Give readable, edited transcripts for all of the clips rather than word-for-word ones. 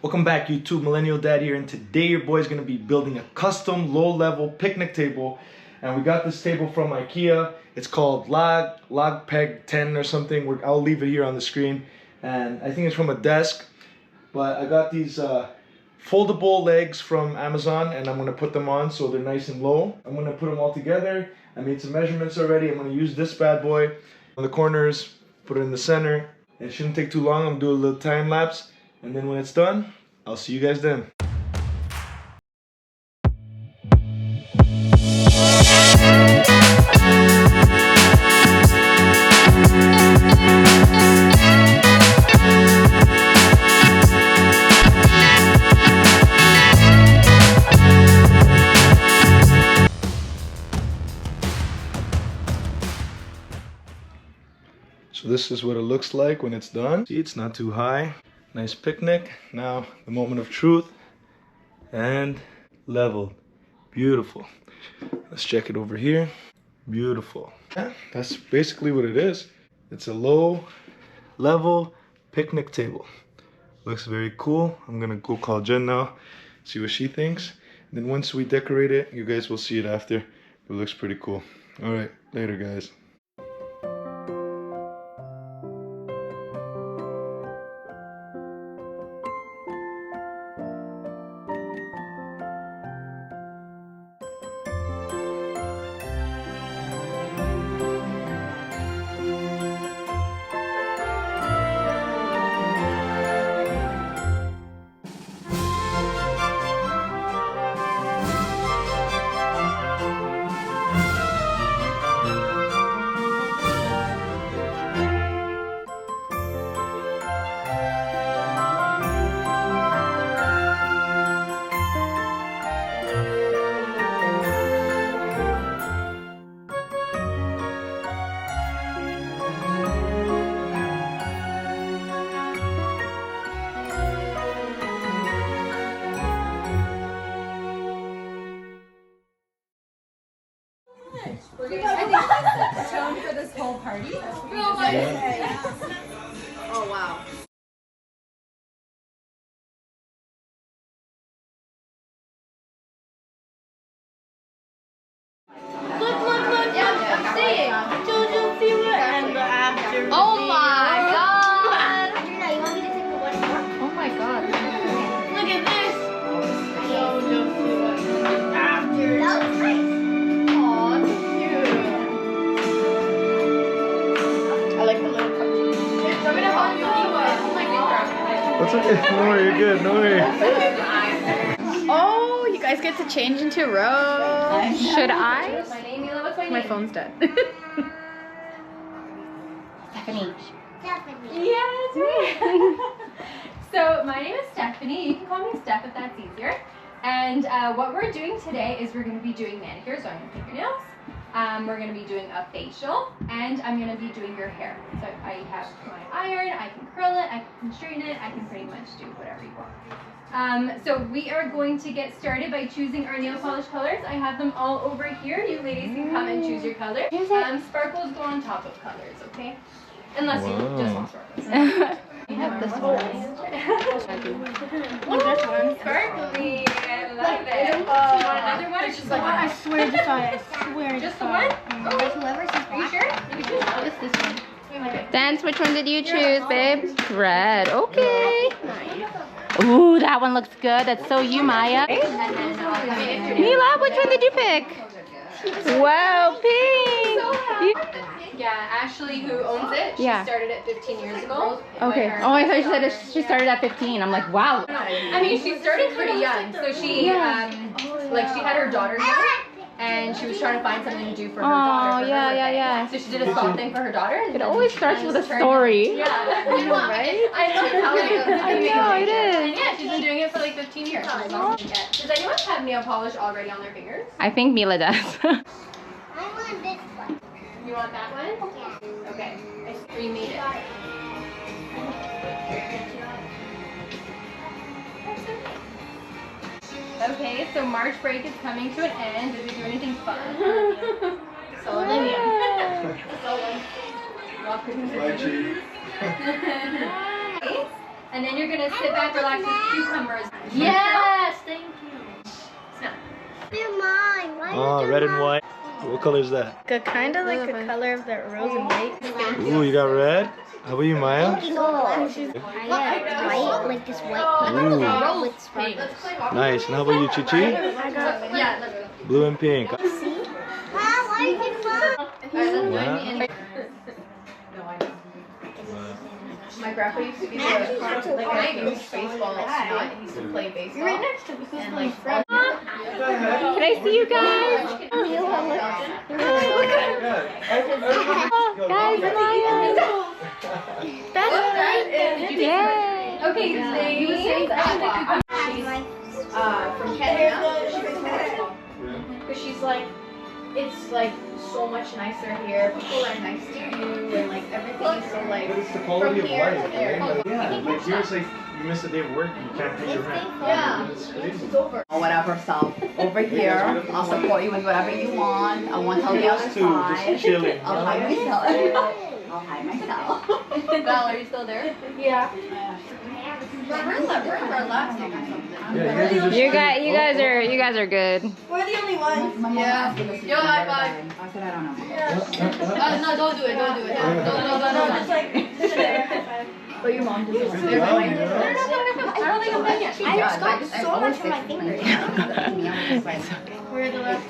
Welcome back, YouTube. Millennial Dad here, and today your boy's gonna be building a custom low-level picnic table. And we got this table from IKEA. It's called Log Peg 10 or something. I'll leave it here on the screen. And I think it's from a desk. But I got these foldable legs from Amazon, and I'm gonna put them on so they're nice and low. I'm gonna put them all together. I made some measurements already. I'm gonna use this bad boy on the corners, put it in the center. It shouldn't take too long. I'm gonna do a little time lapse. And then when it's done, I'll see you guys then. So this is what it looks like when it's done. See, it's not too high. Nice picnic. Now the moment of truth. And leveled. Beautiful. Let's check it over here. Beautiful. Yeah, that's basically what it is. It's a low level picnic table. Looks very cool. I'm gonna go call Jen now, see what she thinks. And then once we decorate it, you guys will see it after. It looks pretty cool. All right, later guys. We're gonna, I think that's the tone for this whole party. Oh wow. Look, I'm seeing Jojo Fever and the after. Oh my god. Oh my god. Look at this. Jojo Fever after. Aw, it's cute. I like the little cup. I'm gonna help you with my finger. That's okay. No worry, you're good. No worry. Oh, you guys get to change into rows. Should I? My name, Mila, what's my name? My phone's dead. Stephanie. Yes. So my name is Stephanie. You can call me Steph if that's easier. And what we're doing today is we're going to be doing manicures on your fingernails. We're going to be doing a facial, and I'm going to be doing your hair. So I have my iron. I can curl it. I can straighten it. I can pretty much do whatever you want. So we are going to get started by choosing our nail polish colors. I have them all over here. You ladies can come and choose your color. Sparkles go on top of colors, okay? Unless you just want sparkles. You have this one. Look, this one. Sparkly. I love it. You want another one or just the one? I swear just saw it. I swear Just the one? Whoever says Are you sure? You can choose Just this one. Okay. Dance, which one did you choose, babe? Red. Okay. Ooh, that one looks good. That's so you, Maya. Mila, which one did you pick? Wow, pink. Yeah, Ashley, who owns it, she started it 15 years ago. Okay. Oh, I thought you said she started at 15. I'm like, wow. I mean, she started pretty young, so she, like, she had her daughter here, and she was trying to find something to do for her daughter. For her birthday. So she did a soft thing for her daughter. And It always starts with a story. Yeah, I know, right? I know, it's how it goes. I know, it is. And yeah, she's been doing it for like 15 years. Does anyone have nail polish already on their fingers? I think Mila does. I want this one. You want that one? Yeah. Okay, I remade it. Okay, so March break is coming to an end. Did we do anything fun? So Bye, Chief. And then you're gonna sit back, relax with cucumbers. Yes, thank you. Smell. They're mine. Why Oh, red and white. What color is that? Kind of like the color of that rose and white. Ooh, you got red? How about you, Maya? I white, like this white Ooh, with sparkles. nice. And how about you, Chichi? Yeah, let's go. Blue and pink. Why is it mine? Wow. My grandpa used to be like a baseball snot. He used to play baseball. Right next to me. And like, Can I see you guys? Guys, Maya. That's right. Yay. Okay, he was saying that from Kenya. Because she's like, it's like so much nicer here. People are nice to you, and like everything is so like. It's the quality from of here life, to there. right? Like, yeah, like here it's like you miss a day of work, you can't pay your rent. Yeah. It's crazy. It's over. Or whatever, so over here, I'll support you with whatever you want. I won't tell you Us too, outside. just chilling. I'll hide myself. I'll hide myself. Val, are you still there? Yeah. We're relaxing or something. Yeah, You guys are good. We're the only ones. My mom Yeah. asked me to see Yo, if high I five. I said, I don't know. No, don't do it. Don't do it. No. But your mom doesn't want I don't think I'm done yet. I just got so much from my fingers. We're the last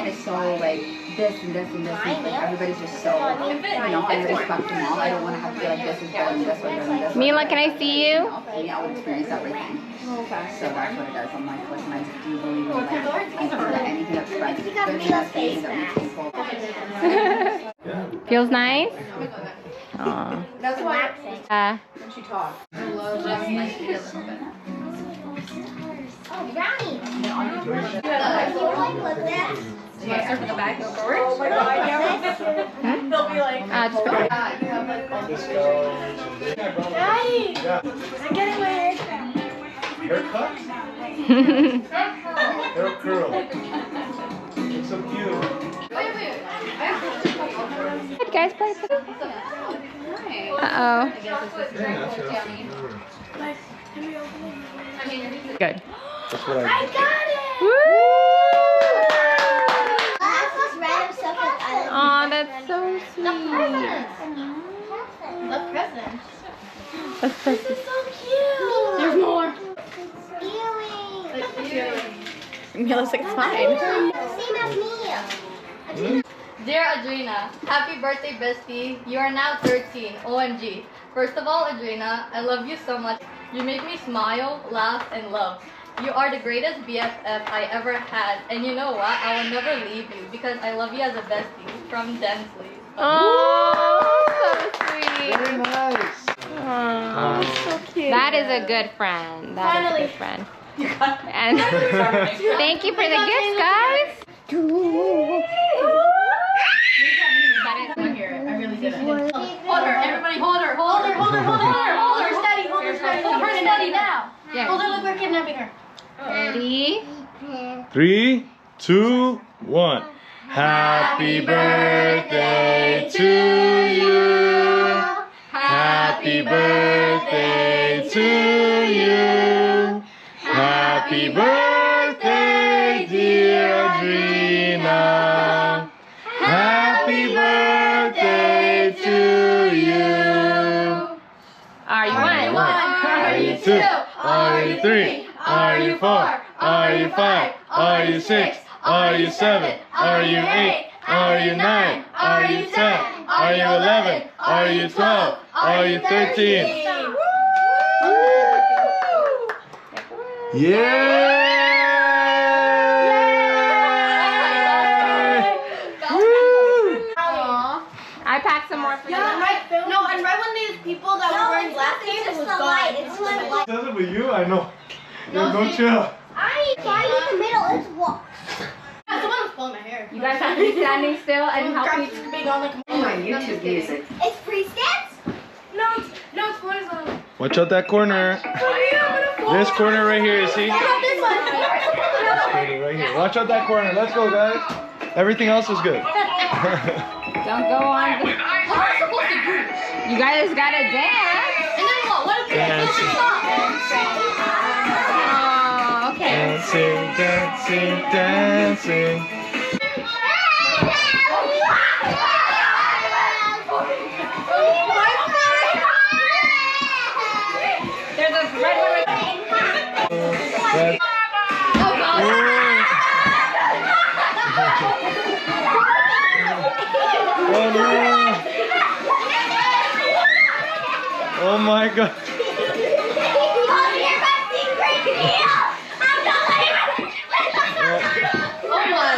It's so like this and this and this. And like, everybody's just so, I respect them all. I don't want to have to be like this is going this way, going this way. Mila, can I see you? I would experience everything. Okay. So that's what it does. I'm like, listen, I do believe in that. I feel that anything that spreads goodness, things that makes people. Feels nice? Aw. That's why when she talks. Oh, brownie. You want to start from the back, go forward? Oh my god, they'll be like, Just put it. you have like Daddy, I'm getting my hair cut. Haircut? Hair curl. It's so cute. Guys, play. Uh-oh. Good. That's what I got it. Woo! That's just random stuff that I Aw, that's so sweet. The present. That's so sweet. So cute. There's more. Earring. Mila's like, it's fine. Same as me. Dear Adrina, happy birthday, bestie. You are now 13. OMG. First of all, Adrina, I love you so much. You make me smile, laugh, and love. You are the greatest BFF I ever had. And you know what? I will never leave you because I love you as a bestie. From Densley. Oh, so sweet. Very nice. Aw. That is a good friend. That is a good friend. And thank you for the gifts, guys. I hear it. I really didn't. Hold her, everybody, hold her, hold her, hold her, hold her, hold her steady, hold her steady, hold her steady now. Yeah. Hold her like we're kidnapping her. Ready? 3, 2, 1. Happy birthday to you. Happy birthday to you. Happy birthday, dear Adrina. Happy birthday to you. Are you one? Are you 2? Are you 3? Are you 4? Are you 5? Are you 6? Are you 7? Are you 8? Are you 9? Are you 10? Are you 11? Are you 12? Are you 13? Yeah! I packed some more for you. No, and right when these people that were wearing glasses was gone. It's the light. Does it with you? I know. Yo, go chill. I in the middle. It's walk. Someone was pulling my hair. You guys have to be standing still and help me. Being on like YouTube music. It's pre-stance? no, it's for his Watch out that corner. This corner right here, see? This one. This corner right here. Watch out that corner. Let's go, guys. Everything else is good. Don't go on. You guys gotta dance. Dancing. Oh, okay. Dancing, dancing, dancing. There's a red one right That- Oh no! Oh my god!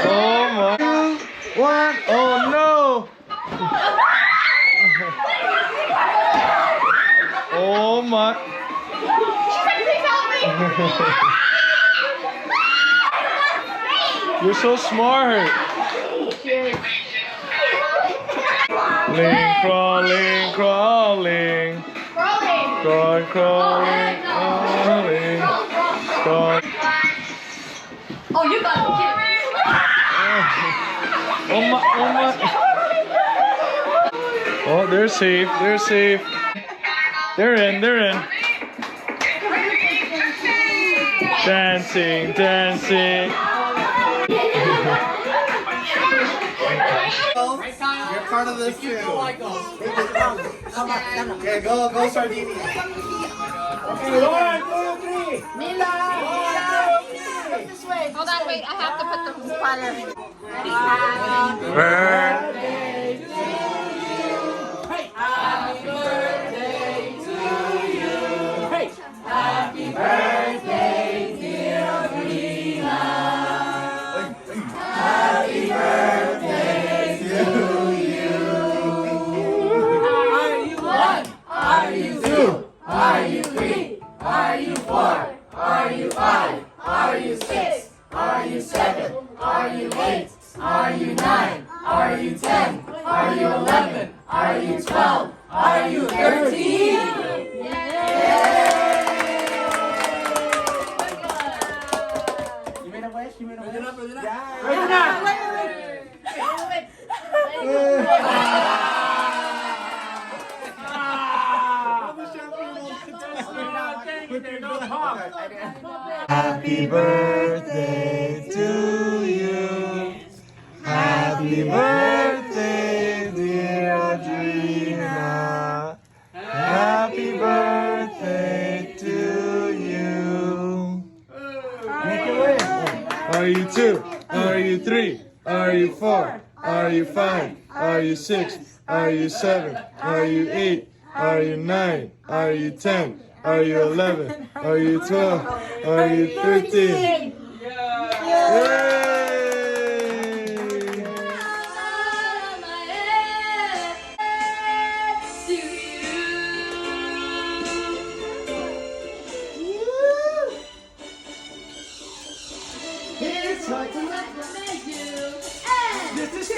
Oh my! What? Oh no! Oh my! You're so smart. Crawling, crawling, crawling. Crawling, crawling, crawling. Crawling. Oh, you got it. Oh my, oh my. Oh, they're safe, they're safe. They're in, they're in. Dancing, dancing. You're part of this too. Okay, go Sardinia. Okay, 1, 2, 3. Mila! Hold on, wait. I have to put the splatter. You made a wish? You made a wish? Happy birthday to you. Happy birthday, dear Audrina. Happy birthday to you. Make a wish. Are you 2? Are you 3? Are you 4? Are you 5? Are you 6? Are you 7? Are you 8? Are you 9? Are you 10? Are you 11? Are you 12? Are you 13? Yay! It's hard to recommend you. And this is